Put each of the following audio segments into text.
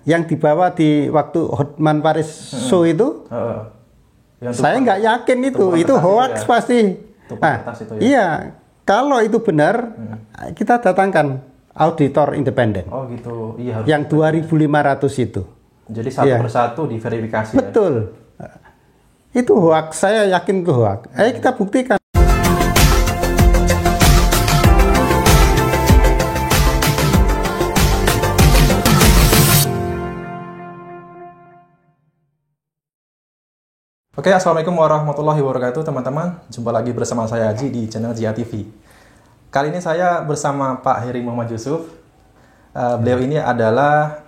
yang dibawa di waktu Hotman Paris Show itu, saya nggak yakin itu hoax ya. pasti. Itu ya. Iya, kalau itu benar, kita datangkan auditor independen. Oh gitu, iya. Yang 2.500 itu. Jadi satu persatu diverifikasi. Betul. Ya? Itu hoax, saya yakin itu hoax. Ayo kita buktikan. Oke, assalamualaikum warahmatullahi wabarakatuh teman-teman. Jumpa lagi bersama saya Haji di channel Jia TV. Kali ini saya bersama Pak Heri Muhammad Yusuf. Beliau ini adalah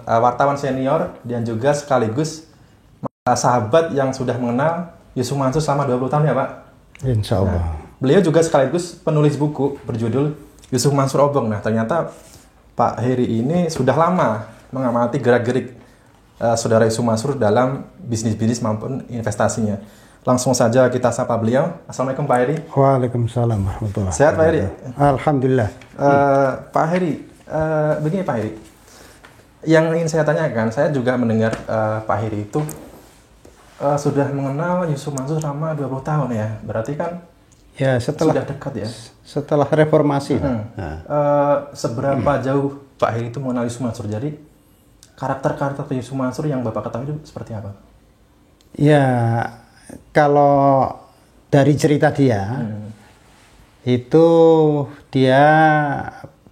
wartawan senior dan juga sekaligus sahabat yang sudah mengenal Yusuf Mansur selama 20 tahun ya Pak? Insya Allah. Beliau juga sekaligus penulis buku berjudul Yusuf Mansur Obong. Nah ternyata Pak Heri ini sudah lama mengamati gerak-gerik Saudara Yusuf Mansur dalam bisnis-bisnis maupun investasinya. Langsung saja kita sapa beliau. Assalamualaikum Pak Heri. Waalaikumsalam warahmatullahi wabarakatuh. Sehat Pak Heri? Alhamdulillah. Pak Heri, begini Pak Heri. Yang ingin saya tanyakan, saya juga mendengar Pak Heri itu sudah mengenal Yusuf Mansur selama 20 tahun ya. Berarti kan ya, sudah dekat ya. Setelah reformasi. Seberapa jauh Pak Heri itu mengenal Yusuf Mansur? Jadi karakter-karakter Yusuf Mansur yang Bapak ketahui itu seperti apa? Ya, kalau dari cerita dia, itu dia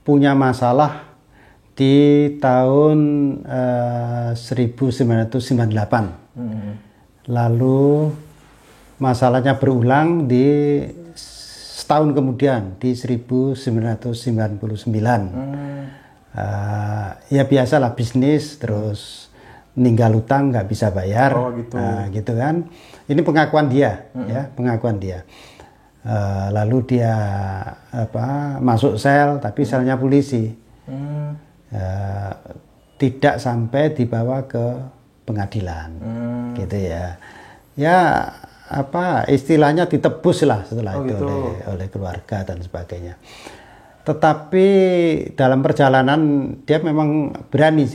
punya masalah di tahun 1998. Lalu masalahnya berulang di setahun kemudian di 1999. Ya biasalah bisnis, terus ninggal utang nggak bisa bayar, gitu kan. Ini pengakuan dia, ya pengakuan dia. Lalu dia masuk sel, tapi selnya polisi. Tidak sampai dibawa ke pengadilan, gitu ya. Ya istilahnya ditebus lah setelah itu gitu. oleh keluarga dan sebagainya. Tetapi dalam perjalanan dia memang berani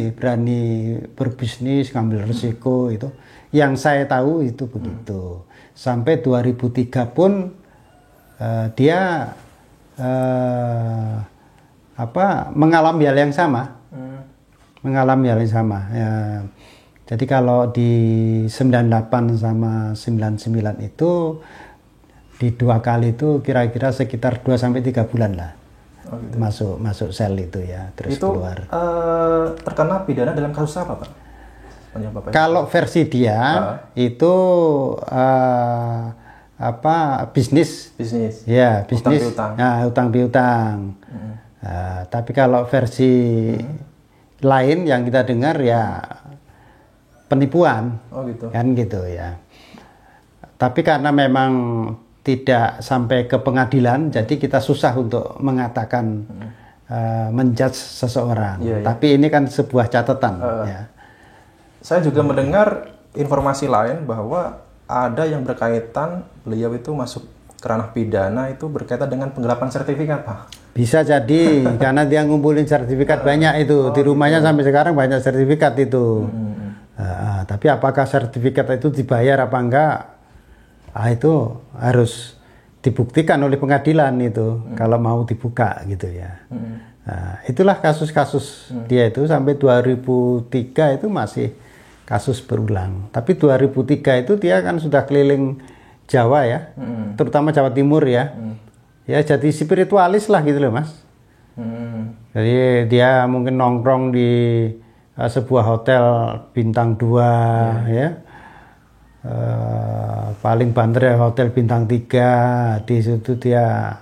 berbisnis, ngambil risiko itu. Yang saya tahu itu begitu. Sampai 2003 pun dia mengalami hal yang sama. Mengalami hal yang sama. Ya, jadi kalau di 98 sama 99 itu di 2 kali itu kira-kira sekitar 2 sampai 3 bulan lah. Gitu. Masuk sel itu ya, terus itu, keluar. Terkena pidana dalam kasus apa Pak? Kalau versi dia itu bisnis. Ya, bisnis. Utang piutang. Tapi kalau versi lain yang kita dengar ya penipuan. Gitu. Kan gitu ya. Tapi karena memang tidak sampai ke pengadilan, jadi kita susah untuk mengatakan menjudge seseorang. Tapi ini kan sebuah catatan. Ya. Saya juga mendengar informasi lain bahwa ada yang berkaitan beliau itu masuk ke ranah pidana itu berkaitan dengan penggelapan sertifikat, Pak. Bisa jadi karena dia ngumpulin sertifikat banyak itu di rumahnya sampai sekarang banyak sertifikat itu. Tapi apakah sertifikat itu dibayar apa enggak? Itu harus dibuktikan oleh pengadilan itu kalau mau dibuka gitu ya. Itulah kasus-kasus dia itu sampai 2003 itu masih kasus berulang. Tapi 2003 itu dia kan sudah keliling Jawa ya, terutama Jawa Timur ya. Ya jadi spiritualis lah gitu loh Mas. Jadi dia mungkin nongkrong di sebuah hotel bintang 2 ya. Paling banter ya hotel bintang 3. Di situ dia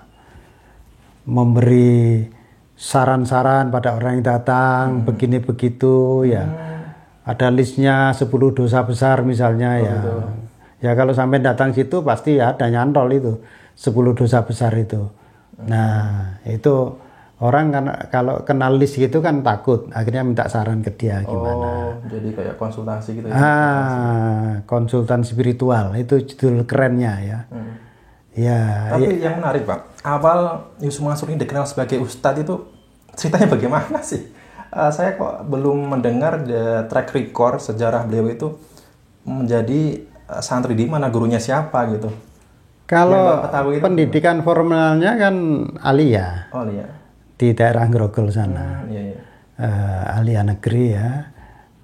memberi saran-saran pada orang yang datang begini begitu ya. Ada listnya 10 dosa besar misalnya ya. Ya kalau sampai datang situ pasti ada nyantol itu 10 dosa besar itu. Nah itu orang kan kalau kenal list gitu kan takut, akhirnya minta saran ke dia gimana. Jadi kayak konsultasi gitu ya. Konsultan spiritual itu judul kerennya ya. Ya. Tapi yang menarik Pak, awal Yusuf Mansur ini dikenal sebagai ustadz itu ceritanya bagaimana sih? Saya kok belum mendengar track record sejarah beliau itu menjadi santri di mana, gurunya siapa gitu. Kalau Yang Bapak tahu itu pendidikan formalnya kan Alia Oh iya. di daerah Grogol sana, Iya, iya. Alia negeri ya.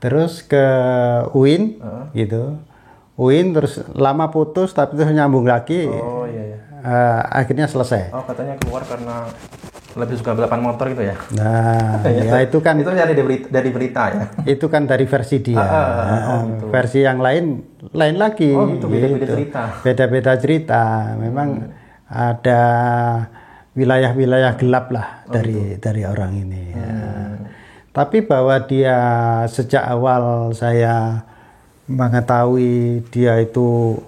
Terus ke UIN gitu, UIN terus lama putus tapi terus nyambung lagi, Oh iya, iya. akhirnya selesai. Oh katanya keluar karena lebih suka balapan motor gitu ya? Nah, ya itu kan Itu dari berita ya? itu kan dari versi dia. Gitu. Versi yang lain lagi. Oh gitu, beda-beda gitu. cerita. Beda-beda cerita. Memang ada wilayah-wilayah gelap lah dari orang ini. Ya. Tapi bahwa dia sejak awal saya mengetahui dia itu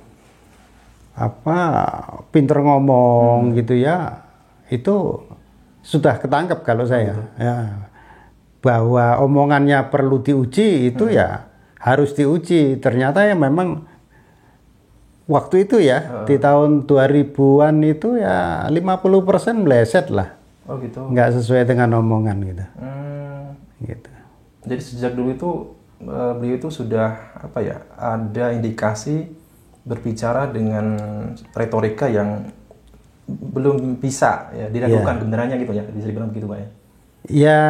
pinter ngomong gitu ya, itu sudah ketangkep kalau saya. Ya. Bahwa omongannya perlu diuji itu ya harus diuji. Ternyata ya memang waktu itu ya di tahun 2000-an itu ya 50% meleset lah. Oh gitu. Nggak sesuai dengan omongan gitu. Gitu. Jadi sejak dulu itu beliau itu sudah ada indikasi berbicara dengan retorika yang belum bisa ya diragukan kebenarannya gitu ya, bisa dibilang begitu Pak ya. Ya,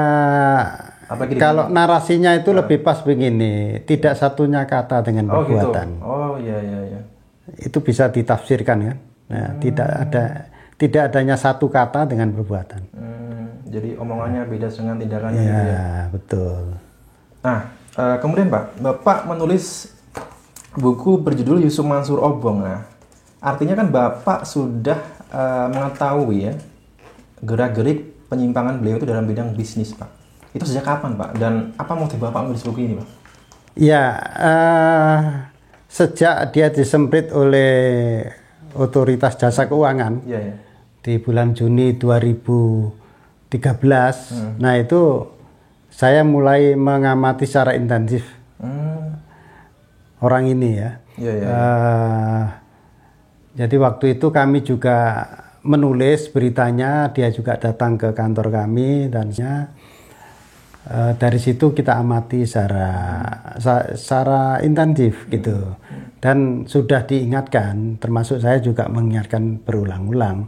kalau gini? narasinya itu lebih pas begini, tidak satunya kata dengan perbuatan. Gitu. Oh iya iya iya. Itu bisa ditafsirkan kan. Nah, tidak adanya satu kata dengan perbuatan. Jadi omongannya beda dengan tindakannya Ya, gitu ya. betul. Nah, kemudian Bapak menulis buku berjudul Yusuf Mansur Obong. Nah, artinya kan Bapak sudah mengetahui ya gerak-gerik penyimpangan beliau itu dalam bidang bisnis, Pak. Itu sejak kapan, Pak? Dan apa motif Bapak menulis buku ini, Pak? Ya, sejak dia disemprit oleh Otoritas Jasa Keuangan di bulan Juni 2013, nah itu saya mulai mengamati secara intensif orang ini ya. Jadi waktu itu kami juga menulis beritanya, dia juga datang ke kantor kami dan dari situ kita amati secara intensif gitu. Dan sudah diingatkan, termasuk saya juga mengingatkan berulang-ulang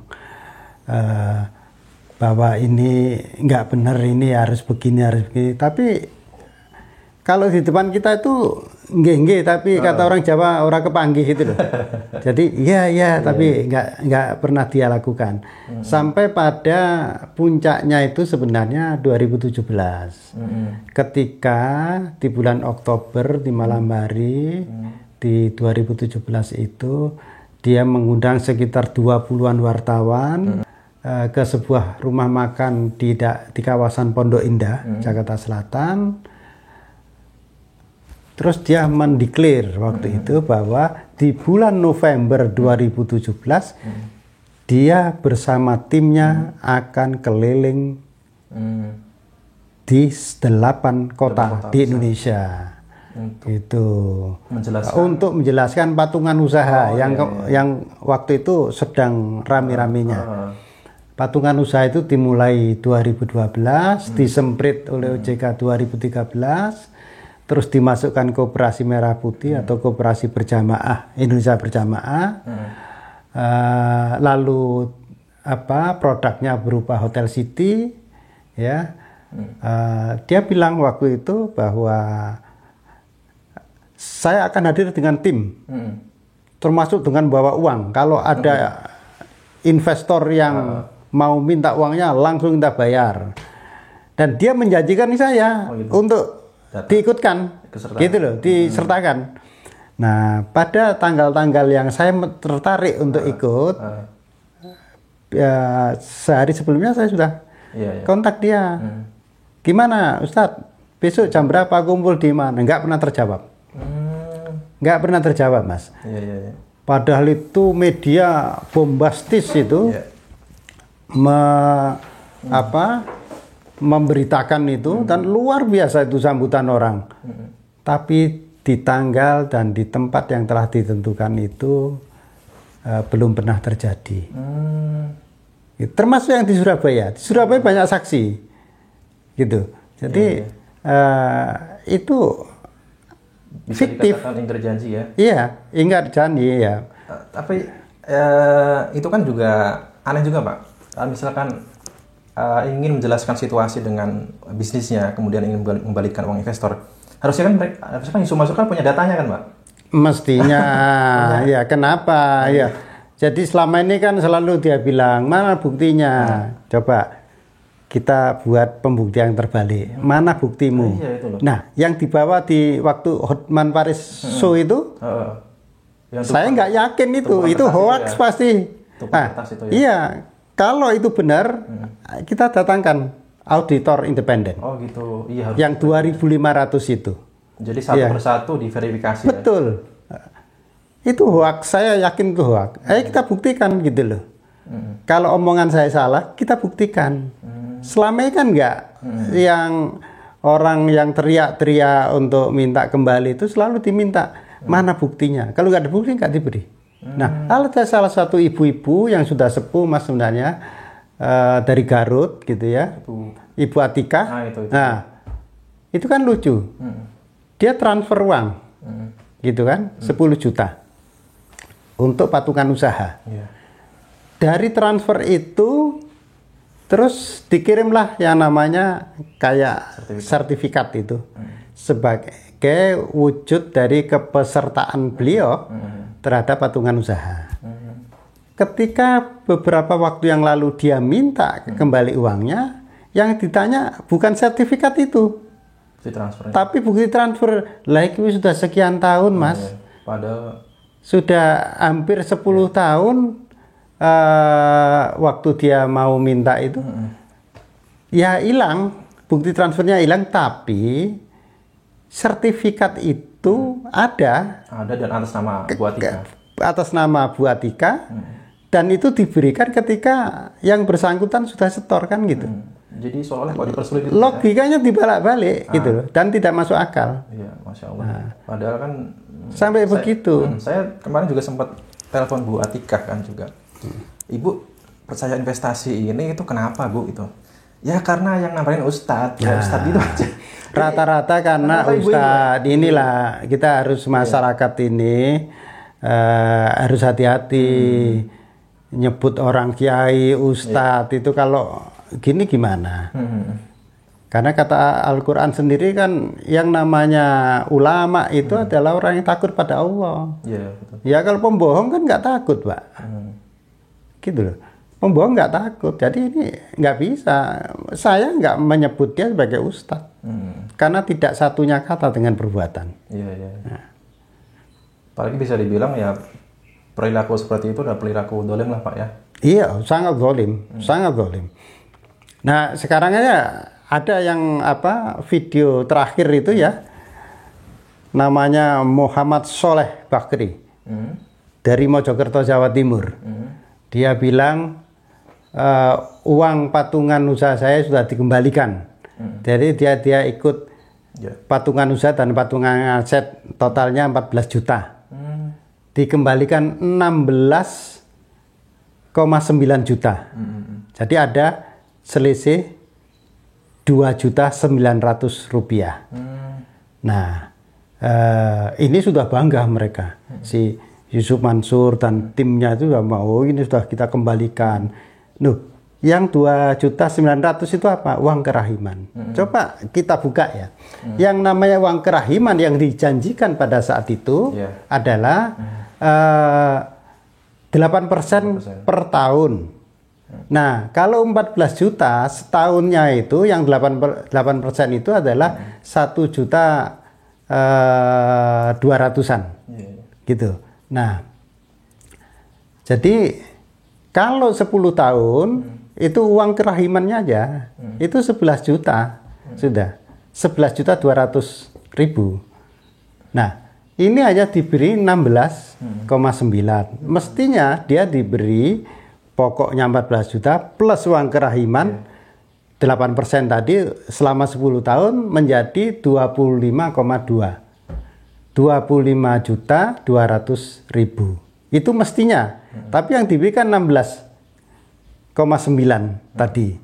bahwa ini nggak benar, ini harus begini. Tapi kalau di depan kita itu nggih, tapi kata orang Jawa orang kepanggih gitu loh. Jadi tapi nggak pernah dia lakukan. Sampai pada puncaknya itu sebenarnya 2017. Ketika di bulan Oktober di malam hari di 2017 itu dia mengundang sekitar 20-an wartawan ke sebuah rumah makan di kawasan Pondok Indah, Jakarta Selatan. Terus dia mendeklar waktu itu bahwa di bulan November 2017 dia bersama timnya akan keliling di 8 kota di Indonesia. Itu untuk menjelaskan patungan usaha yang waktu itu sedang rame-ramenya. Patungan usaha itu dimulai 2012, disemprit oleh OJK 2013. Terus dimasukkan Koperasi Merah Putih atau Koperasi Berjamaah Indonesia Berjamaah, lalu produknya berupa Hotel City, ya. Dia bilang waktu itu bahwa saya akan hadir dengan tim, termasuk dengan bawa uang. Kalau ada investor yang mau minta uangnya langsung kita bayar. Dan dia menjanjikan saya untuk diikutkan, gitu loh, disertakan. Nah, pada tanggal-tanggal yang saya tertarik untuk ikut, ya sehari sebelumnya saya sudah kontak dia. Gimana, Ustadz? Besok jam berapa kumpul di mana? Nggak pernah terjawab. Nggak pernah terjawab, Mas. Padahal itu media bombastis itu memberitakan itu dan luar biasa itu sambutan orang. Tapi di tanggal dan di tempat yang telah ditentukan itu belum pernah terjadi. Termasuk yang di Surabaya. Di Surabaya banyak saksi, gitu. Jadi itu bisa fiktif. dikatakan ingkar janji ya. Iya, ingkar janji ya. Tapi itu kan juga aneh juga Pak. Misalkan ingin menjelaskan situasi dengan bisnisnya, kemudian ingin membalikkan uang investor, harusnya kan yang masuk kan punya datanya kan Pak? Mestinya, ya kenapa? Ya, jadi selama ini kan selalu dia bilang mana buktinya? Coba kita buat pembuktian terbalik. Mana buktimu? Iya, itu loh. Nah, yang dibawa di waktu Hotman Paris show itu, saya nggak yakin itu hoax pasti. Itu ya. Iya, kalau itu benar, kita datangkan auditor independen. Oh gitu, iya. Yang 2.500 itu. Jadi satu persatu diverifikasi. Betul. Ya? Itu hoax, saya yakin itu hoax. Ayo kita buktikan gitu loh. Kalau omongan saya salah, kita buktikan. Selama ini kan enggak. Yang orang yang teriak-teriak untuk minta kembali itu selalu diminta. Mana buktinya? Kalau nggak ada bukti, nggak diberi. Nah, ada salah satu ibu-ibu yang sudah sepuh Mas sebenarnya, dari Garut gitu ya. Ibu Atika. Nah, itu kan lucu. Dia transfer uang. Gitu kan, 10 juta. Untuk patungan usaha. Dari transfer itu terus dikirimlah yang namanya kayak sertifikat itu sebagai wujud dari kepesertaan beliau terhadap patungan usaha. Ketika beberapa waktu yang lalu dia minta kembali uangnya, yang ditanya bukan sertifikat itu, tapi bukti transfer. Lah itu sudah sekian tahun Mas. Padahal sudah hampir 10 tahun. Waktu dia mau minta itu, ya hilang, bukti transfernya hilang, tapi sertifikat itu ada dan atas nama Bu Atika. Atas nama Bu Atika, dan itu diberikan ketika yang bersangkutan sudah setor kan gitu. Jadi seolah-olah kalau dipersulit itu logikanya dibalak-balik gitu loh, dan tidak masuk akal. Iya, Masya Allah. Padahal kan sampai begitu. Saya kemarin juga sempat telepon Bu Atika kan juga. Ibu percaya investasi ini itu kenapa Bu itu? Ya karena yang nawarin Ustadz, ya Ustadz gitu aja. Rata-rata karena Ustadz inilah kita harus masyarakat ini harus hati-hati nyebut orang kiai, Ustadz itu kalau gini gimana? Karena kata Al-Quran sendiri kan yang namanya ulama itu adalah orang yang takut pada Allah. Betul. Ya kalau pembohong kan nggak takut Pak. Gitu loh. Pembohong nggak takut. Jadi ini nggak bisa. Saya nggak menyebut dia sebagai ustadz. Karena tidak satunya kata dengan perbuatan. Nah. Apalagi bisa dibilang ya perilaku seperti itu adalah perilaku dolim lah Pak ya. Iya, sangat dolim. Sangat dolim. Nah sekarang aja ada yang video terakhir itu ya. Namanya Muhammad Soleh Bakri. Dari Mojokerto, Jawa Timur. Dia bilang uang patungan usaha saya sudah dikembalikan. Jadi dia ikut patungan usaha dan patungan aset totalnya 14 juta. Dikembalikan 16,9 juta. Jadi ada selisih 2.900.000 rupiah. Nah, ini sudah bangga mereka. Si Yusuf Mansur dan timnya itu sudah mau, ini sudah kita kembalikan. Yang 2.900.000 itu apa? Uang kerahiman. Coba kita buka ya. Yang namanya uang kerahiman yang dijanjikan pada saat itu adalah 8% per tahun. Nah, kalau 14 juta setahunnya itu yang 8% itu adalah 1.200.000-an. Gitu. Nah, jadi kalau 10 tahun itu uang kerahimannya aja itu 11 juta sudah 11.200.000. Nah, ini hanya diberi 16,9. Mestinya dia diberi pokoknya 14 juta plus uang kerahiman 8% tadi selama 10 tahun menjadi 25,2. 25.200.000 itu mestinya, tapi yang diberikan 16,9 tadi.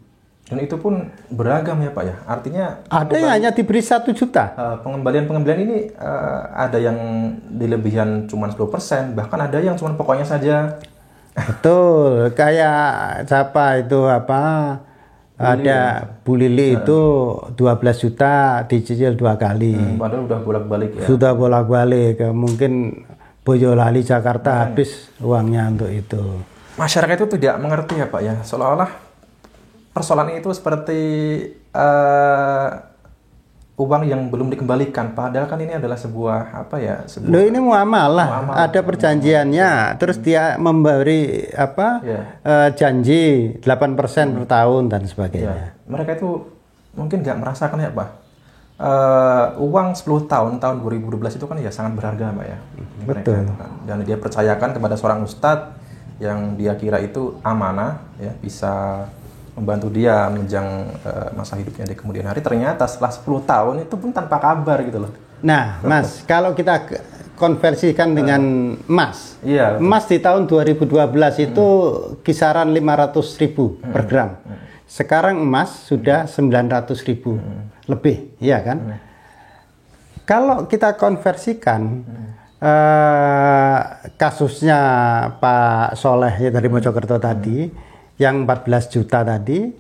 Dan itu pun beragam ya Pak ya. Artinya Ada yang hanya diberi 1 juta. pengembalian ini ada yang dilebihan cuma 10%, bahkan ada yang cuma pokoknya saja. Betul, kayak siapa itu apa? Ada Bu Lili itu 12 juta dicicil 2 kali. Padahal udah bolak-balik ya. Sudah bolak-balik, mungkin Boyolali Jakarta habis uangnya untuk itu. Masyarakat itu tidak mengerti ya Pak ya, seolah-olah persoalan itu seperti uang yang belum dikembalikan, padahal kan ini adalah sebuah apa ya? Loh, ini muamalah, ada perjanjiannya, terus dia memberi apa? Janji 8% per tahun dan sebagainya. Mereka itu mungkin nggak merasakan ya Pak. Uang 10 tahun 2012 itu kan ya sangat berharga Pak ya. Betul. Mereka, kan. Dan dia percayakan kepada seorang ustadz yang dia kira itu amanah ya, bisa membantu dia menunjang masa hidupnya di kemudian hari. Ternyata setelah 10 tahun itu pun tanpa kabar gitu loh. Nah Mas, kalau kita konversikan dengan emas, emas di tahun 2012 itu kisaran 500.000 per gram. Sekarang emas sudah 900.000 lebih, ya kan? Kalau kita konversikan kasusnya Pak Soleh dari Mojokerto tadi, yang 14 juta tadi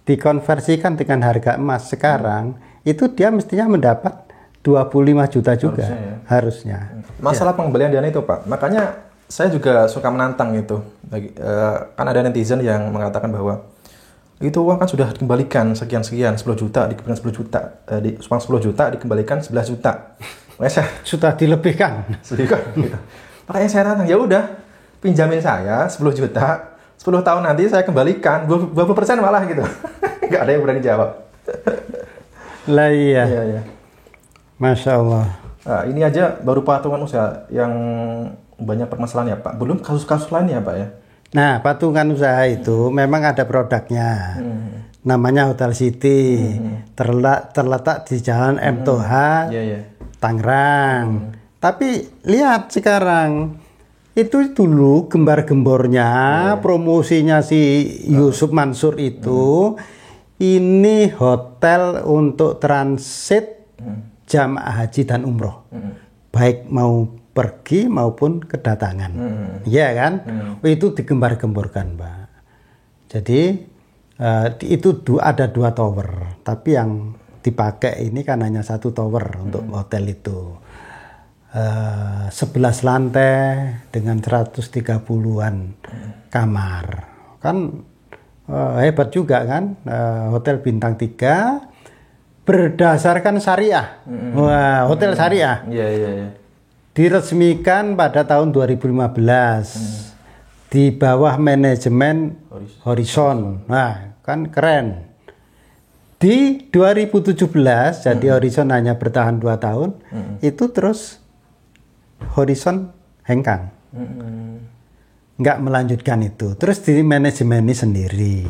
dikonversikan dengan harga emas sekarang, itu dia mestinya mendapat 25 juta juga harusnya. Masalah pengembalian dana itu Pak, makanya saya juga suka menantang itu. Kan ada netizen yang mengatakan bahwa itu uang kan sudah dikembalikan sekian-sekian, 10 juta dikembalikan 10 juta, uang 10 juta dikembalikan 11 juta. Makanya sudah dilebihkan. Gitu. Makanya saya tantang, ya udah pinjamin saya 10 juta, 10 tahun nanti saya kembalikan 20% malah gitu. Nggak ada yang berani jawab. Lah iya. Iya. Masya Allah. Nah, ini aja baru patungan usaha yang banyak permasalahan ya Pak. Belum kasus-kasus lain ya Pak ya. Nah, patungan usaha itu memang ada produknya. Namanya Hotel City. Terletak di Jalan M. Toha, Tangerang. Tapi lihat sekarang, itu dulu gembar-gembornya, promosinya si Yusuf Mansur itu, ini hotel untuk transit jamaah haji dan umroh, baik mau pergi maupun kedatangan, ya kan? Itu digembar-gemborkan, Pak. Jadi itu ada 2 tower, tapi yang dipakai ini kan hanya 1 tower untuk hotel itu. 11 lantai dengan 130-an kamar, kan hebat juga kan, hotel bintang 3 berdasarkan syariah. Wah, hotel syariah. Diresmikan pada tahun 2015 di bawah manajemen Horizon. Nah, kan keren. Di 2017, jadi Horizon hanya bertahan 2 tahun, itu terus Horizon hengkang, nggak melanjutkan itu. Terus di manajemen ini sendiri.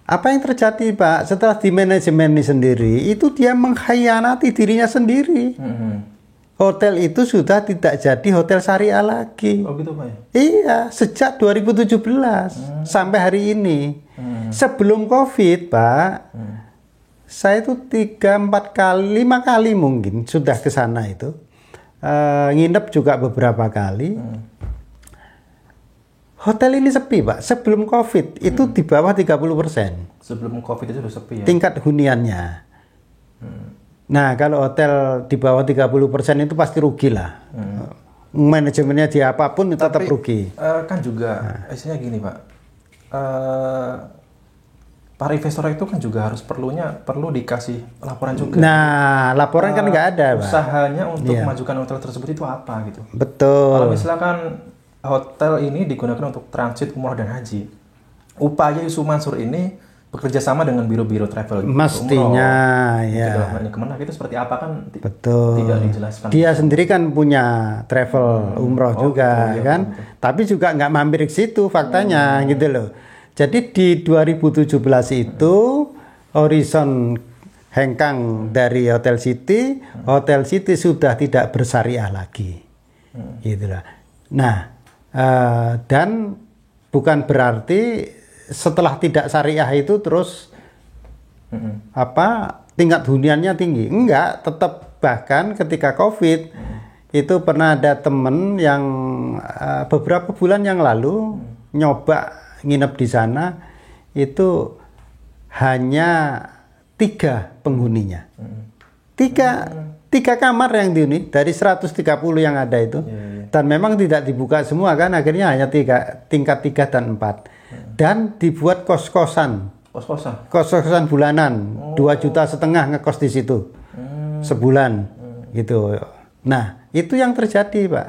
Apa yang terjadi Pak? Setelah di manajemen ini sendiri, itu dia mengkhianati dirinya sendiri. Hotel itu sudah tidak jadi hotel syariah lagi. Oh gitu Pak ya? Iya, sejak 2017 sampai hari ini. Sebelum COVID Pak, saya itu 3, 4 kali, 5 kali mungkin sudah ke sana itu. Nginep juga beberapa kali. Hotel ini sepi Pak. Sebelum COVID itu di bawah 30%. Sebelum COVID itu sudah sepi ya? Tingkat huniannya. Nah, kalau hotel di bawah 30% itu pasti rugi lah. Manajemennya di apapun itu tetap rugi. Kan juga, isinya gini Pak. Para investor itu kan juga perlu dikasih laporan juga. Nah, laporan kan nggak ada, Pak. Usahanya untuk memajukan hotel tersebut itu apa gitu. Betul. Kalau misalkan hotel ini digunakan untuk transit umroh dan haji, upaya Yusuf Mansur ini bekerja sama dengan biro-biro travel mestinya umroh, ya. Kemenang itu seperti apa kan betul. Tidak dijelaskan. Dia sendiri kan punya travel umroh juga, kan. Betul. Tapi juga nggak mampir ke situ faktanya gitu loh. Jadi di 2017 itu Horizon hengkang dari Hotel City. Hotel City sudah tidak bersyariah lagi, gitulah. Nah, dan bukan berarti setelah tidak syariah itu terus tingkat huniannya tinggi? Enggak, tetap. Bahkan ketika COVID itu pernah ada temen yang beberapa bulan yang lalu nyoba nginep di sana, itu hanya 3 penghuninya. Tiga kamar yang dihuni dari 130 yang ada itu. Dan memang tidak dibuka semua kan, akhirnya hanya tingkat 3 dan 4. Dan dibuat kos-kosan bulanan, 2,5 juta ngekos di situ sebulan gitu. Nah itu yang terjadi Pak.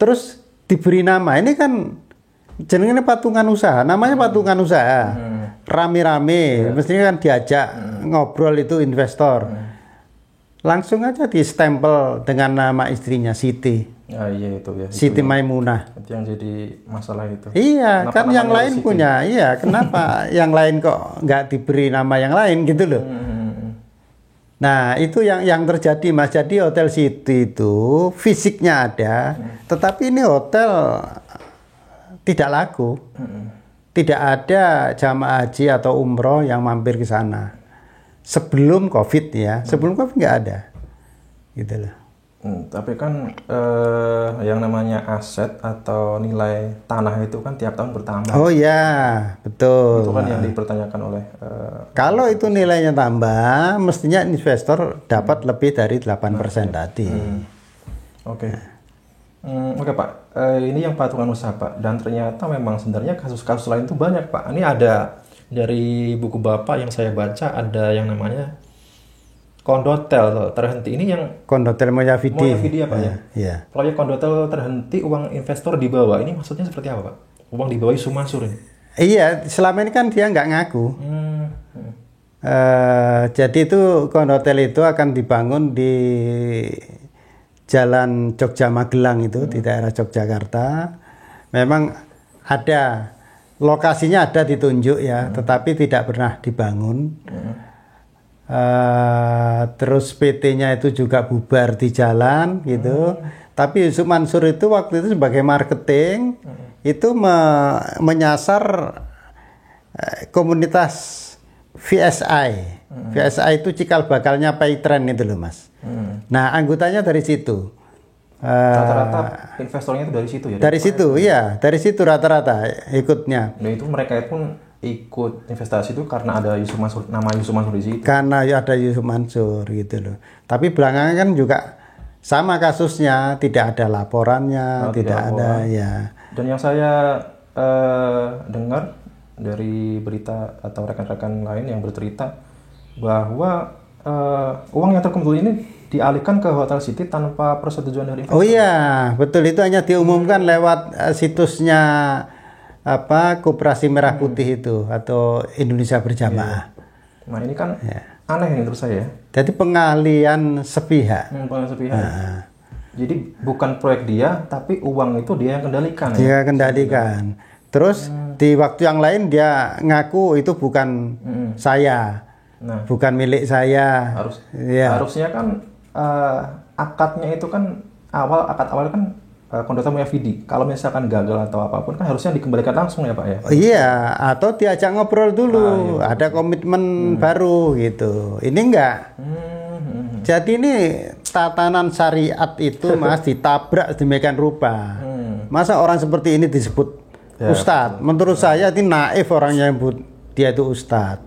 Terus diberi nama, ini kan jenengnya patungan usaha, namanya patungan usaha, rame-rame, mestinya kan diajak ngobrol itu investor, langsung aja di stempel dengan nama istrinya Siti. Iya itu ya. Siti Maimunah. Itu yang jadi masalah itu. Iya, kenapa kan yang lain Siti? punya. Iya, kenapa yang lain kok nggak diberi nama yang lain gitu loh. Nah, itu yang terjadi Mas. Jadi Hotel Siti itu fisiknya ada, tetapi ini hotel tidak laku. Tidak ada jamaah haji atau umroh yang mampir ke sana. Sebelum Covid ya, sebelum Covid nggak ada. Gitu loh. Tapi kan yang namanya aset atau nilai tanah itu kan tiap tahun bertambah. Oh ya, betul. Itu kan yang dipertanyakan oleh kalau itu nilainya tambah, mestinya investor dapat lebih dari 8% tadi. Oke. Oke Pak, ini yang patungan usaha Pak, dan ternyata memang sebenarnya kasus-kasus lain itu banyak Pak. Ini ada dari buku Bapak yang saya baca, ada yang namanya kondotel terhenti. Ini yang Kondotel Moyavidi ya Pak ya? Iya. Proyek kondotel terhenti, uang investor dibawa. Ini maksudnya seperti apa Pak? Uang dibawa Yusuf Mansur ini? Iya, selama ini kan dia nggak ngaku. Jadi itu kondotel itu akan dibangun di Jalan Jogja Magelang itu di daerah Yogyakarta. Memang ada lokasinya, ada ditunjuk ya, tetapi tidak pernah dibangun. Terus PT-nya itu juga bubar di jalan gitu. Tapi Yusuf Mansur itu waktu itu sebagai marketing itu menyasar komunitas VSI. VSI itu cikal bakalnya Paytrend itu loh Mas. Nah anggotanya dari situ. Rata-rata investornya itu dari situ ya? Dari situ, iya. Dari situ rata-rata ikutnya. Dan itu mereka pun ikut investasi itu karena ada Yusuf Mansur, nama Yusuf Mansur di situ. Karena ada Yusuf Mansur gitu loh. Tapi belakangan kan juga sama kasusnya, tidak ada laporannya, tidak ada ya. Dan yang saya dengar dari berita atau rekan-rekan lain yang bercerita bahwa uang yang terkumpul ini dialihkan ke Hotel Siti tanpa persetujuan dari investor. Oh iya, betul, itu hanya diumumkan lewat situsnya Koperasi Merah Putih itu atau Indonesia Berjamaah. Nah ini kan aneh nih menurut saya. Jadi pengalihan sepihak. Pengalihan sepihak. Jadi bukan proyek dia, tapi uang itu dia yang kendalikan. Dia kendalikan. Terus di waktu yang lain dia ngaku itu bukan saya, bukan milik saya. Harusnya kan akadnya itu kan akad awal kan kondotel Moyavidi. Kalau misalkan gagal atau apapun kan harusnya dikembalikan langsung ya Pak ya? Iya, atau diajak ngobrol dulu, ada komitmen baru gitu. Ini enggak. Jadi ini tatanan syariat itu Mas ditabrak sedemikian rupa. Masa orang seperti ini disebut ustadz? Menurut saya ini naif orangnya yang dia itu ustadz.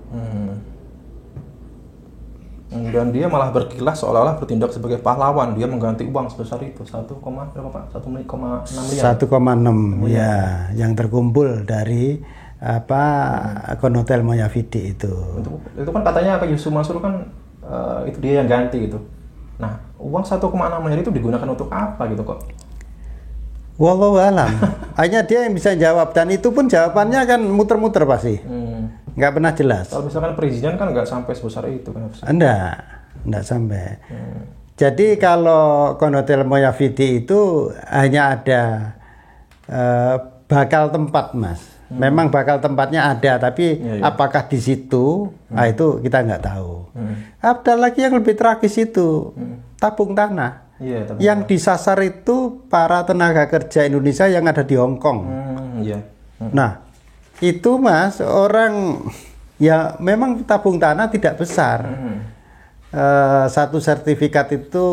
Dan dia malah berkilah seolah-olah bertindak sebagai pahlawan. Dia mengganti uang sebesar itu 1,6 miliar. 1,6 ya, yang terkumpul dari Kondotel Moyavidi itu. Itu kan katanya Yusuf Mansur kan itu dia yang ganti gitu. Nah, uang 1,6 miliar itu digunakan untuk apa gitu kok? Wallahu alam. Hanya dia yang bisa jawab, dan itu pun jawabannya kan muter-muter pasti. Nggak pernah jelas. Kalau misalkan perizinan kan nggak sampai sebesar itu kan? Enggak sampai. Jadi kalau Kondotel Moyavidi itu hanya ada bakal tempat Mas. Memang bakal tempatnya ada, tapi apakah di situ? Itu kita nggak tahu. Ada lagi yang lebih tragis itu, tabung tanah. Yang disasar itu para tenaga kerja Indonesia yang ada di Hong Kong. Nah, itu Mas, orang ya memang tabung tanah tidak besar. Satu sertifikat itu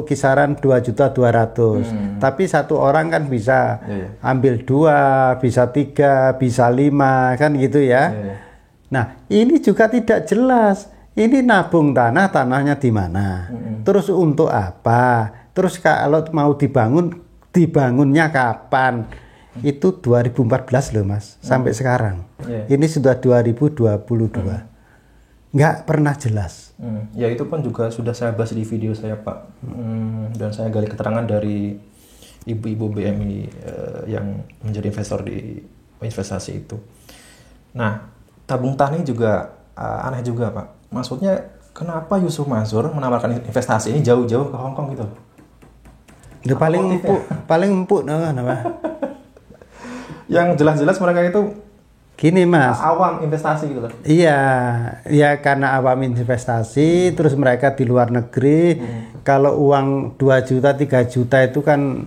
kisaran 2.200.000. Tapi satu orang kan bisa ambil 2, bisa 3, bisa 5 kan gitu ya. Nah, ini juga tidak jelas. Ini nabung tanah, tanahnya di mana? Terus untuk apa? Terus kalau mau dibangunnya kapan? Itu 2014 loh Mas, sampai sekarang. Ini sudah 2022. Nggak pernah jelas. Ya itu pun juga sudah saya bahas di video saya Pak. Dan saya gali keterangan dari ibu-ibu BMI yang menjadi investor di investasi itu. Nah, tabung tanah juga aneh juga Pak. Maksudnya kenapa Yusuf Mansur menawarkan investasi ini jauh-jauh ke Hong Kong gitu? Itu paling empuk apa? Yang jelas-jelas mereka itu gini Mas, awam investasi gitu loh. Iya, ya karena awam investasi, terus mereka di luar negeri, kalau uang 2 juta, 3 juta itu kan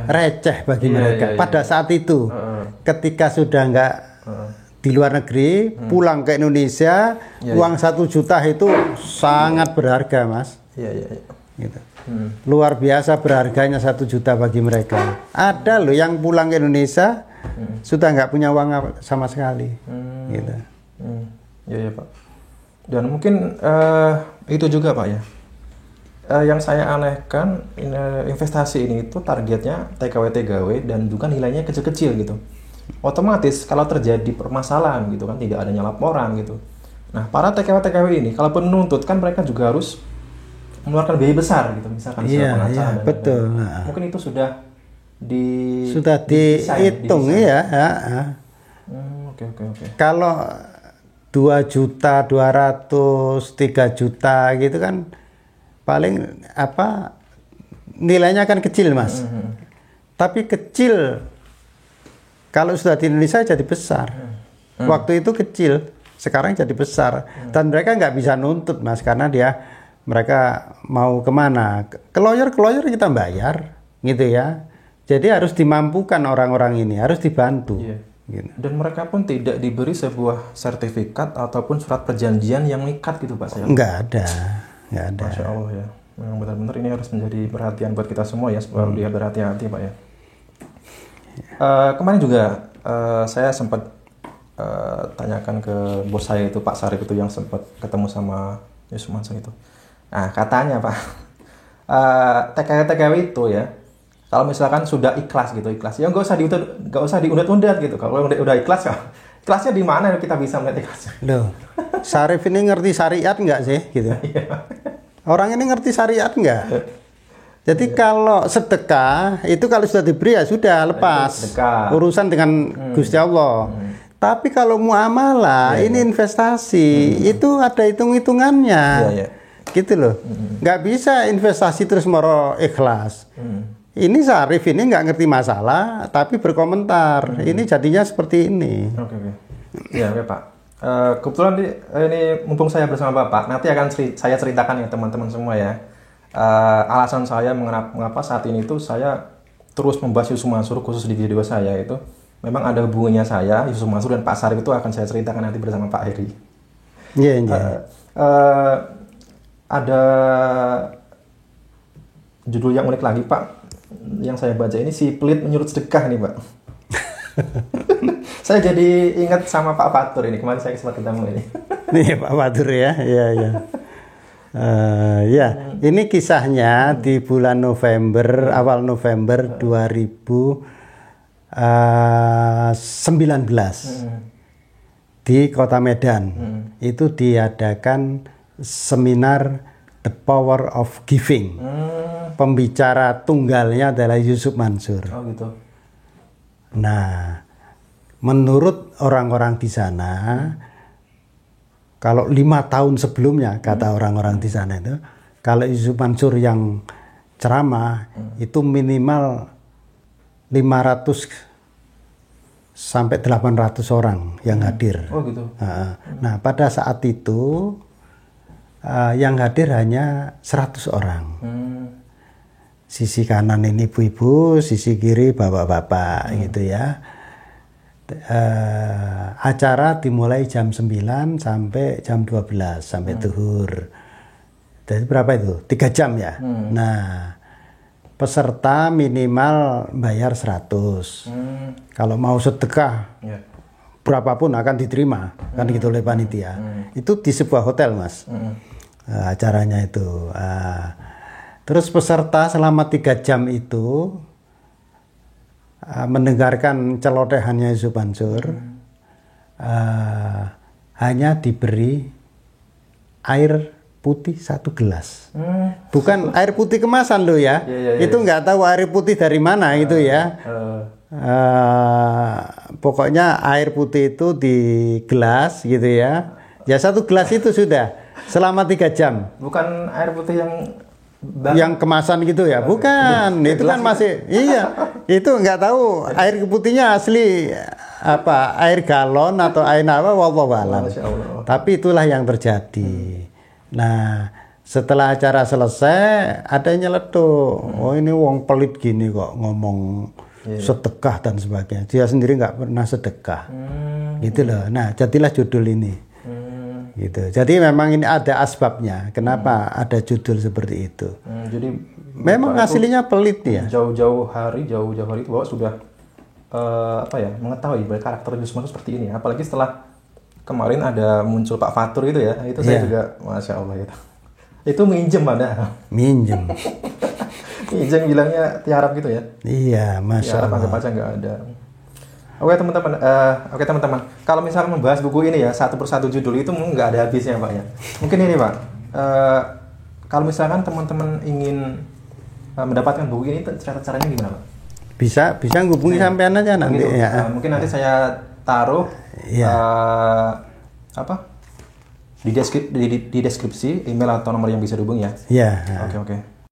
receh bagi mereka. Pada saat itu, ketika sudah nggak di luar negeri, pulang ke Indonesia, uang 1 juta itu sangat berharga Mas. Gitu. Luar biasa berharganya 1 juta bagi mereka. Ada loh yang pulang ke Indonesia, sudah nggak punya uang sama sekali. Gitu. Ya Pak. Dan mungkin itu juga Pak ya. Yang saya anehkan investasi ini itu targetnya TKW dan juga nilainya kecil-kecil gitu. Otomatis kalau terjadi permasalahan gitu kan tidak adanya laporan gitu. Nah para TKW ini kalaupun menuntut kan mereka juga harus mengeluarkan biaya besar gitu misalkan pengacara dan betul. Mungkin itu sudah dihitung ya. Oke. Kalau 2 juta 200 3 juta gitu kan paling apa nilainya kan kecil Mas. Tapi kecil kalau sudah di Indonesia jadi besar. Waktu itu kecil, sekarang jadi besar. Dan mereka nggak bisa nuntut Mas karena mereka mau kemana? Ke lawyer kita bayar, gitu ya. Jadi harus dimampukan orang-orang ini, harus dibantu. Gitu. Dan mereka pun tidak diberi sebuah sertifikat ataupun surat perjanjian yang mengikat gitu Pak? Nggak ada. Masya Allah ya. Memang benar-benar ini harus menjadi perhatian buat kita semua ya, supaya dia berhati-hati Pak ya. Kemarin juga saya sempat tanyakan ke bos saya itu Pak Sarif itu yang sempat ketemu sama Yusuf Mansur itu. Nah katanya Pak, TKW itu ya, kalau misalkan sudah ikhlas ya nggak usah diundat-undat gitu. Kalau udah ikhlas, ikhlasnya di mana kita bisa melihat ikhlasnya? Loh, Sarif ini ngerti syariat nggak sih? Gitu. Orang ini ngerti syariat nggak? Jadi kalau sedekah itu kalau sudah diberi ya sudah lepas urusan dengan Gusti Allah. Tapi kalau muamalah ini investasi itu ada hitung-hitungannya. Gitu loh, nggak bisa investasi terus moro ikhlas. Ini Sarif ini nggak ngerti masalah, tapi berkomentar. Ini jadinya seperti ini. Oke. Ya Pak. Kebetulan ini mumpung saya bersama Bapak, nanti akan saya ceritakan ya teman-teman semua ya. Alasan saya mengapa saat ini itu saya terus membahas Yusuf Mansur khusus di video saya itu memang ada hubungannya saya, Yusuf Mansur dan Pak Sarif itu akan saya ceritakan nanti bersama Pak Heri. Ada judul yang unik lagi Pak yang saya baca ini, si pelit menyurut sedekah nih Pak. Saya jadi ingat sama Pak Fatur ini, kemarin saya sempat ketemu ini. Nih Pak Fatur ya. Ini kisahnya di bulan November, awal November 2019 di Kota Medan. Itu diadakan seminar The Power of Giving. Pembicara tunggalnya adalah Yusuf Mansur. Oh gitu. Nah, menurut orang-orang di sana, kalau 5 tahun sebelumnya, kata orang-orang di sana itu, kalau Yusuf Mansur yang ceramah itu minimal 500 sampai 800 orang yang hadir. Oh gitu. Nah, pada saat itu yang hadir hanya 100 orang. Sisi kanan ini ibu-ibu, sisi kiri bapak-bapak gitu ya. acara dimulai jam 9 sampai jam 12 sampai zuhur. Jadi berapa itu? 3 jam ya. Nah, peserta minimal bayar 100. Kalau mau sedekah berapapun akan diterima, kan gitu oleh panitia. Itu di sebuah hotel, Mas. Acaranya itu. Terus peserta selama 3 jam itu mendengarkan celotehannya Yusuf Mansur, hanya diberi air putih 1 gelas. Bukan air putih kemasan loh ya. Itu nggak tahu air putih dari mana itu ya. Pokoknya air putih itu di gelas gitu ya. Ya 1 gelas itu sudah selama 3 jam. Bukan air putih yang kemasan gitu ya, bukan. Itu kan masih itu nggak tahu air putihnya asli apa, air galon atau air apa, wallahu alam. Tapi itulah yang terjadi. Nah, setelah acara selesai ada yang nyeletuk, oh ini wong pelit gini kok ngomong sedekah dan sebagainya. Dia sendiri nggak pernah sedekah, gitu loh. Nah, jadilah judul ini. Gitu. Jadi memang ini ada asbabnya kenapa ada judul seperti itu. Jadi memang aslinya pelit ya. Jauh-jauh hari itu Bapak sudah mengetahui bahwa karakter Yusuf Mansur seperti ini. Apalagi setelah kemarin ada muncul Pak Fatur itu ya. Itu saya juga masya Allah gitu. Itu minjem ada. Minjem bilangnya tiarap gitu ya. Iya, masya Allah. Anggap aja nggak ada. Oke teman-teman, kalau misalnya membahas buku ini ya satu persatu judul itu mungkin nggak ada habisnya Pak ya. Mungkin ini Pak, kalau misalkan teman-teman ingin mendapatkan buku ini, caranya gimana Pak? Bisa hubungi sampean aja nanti gitu. ya. Mungkin nanti saya taruh di deskripsi email atau nomor yang bisa dihubungi ya. Iya. Oke.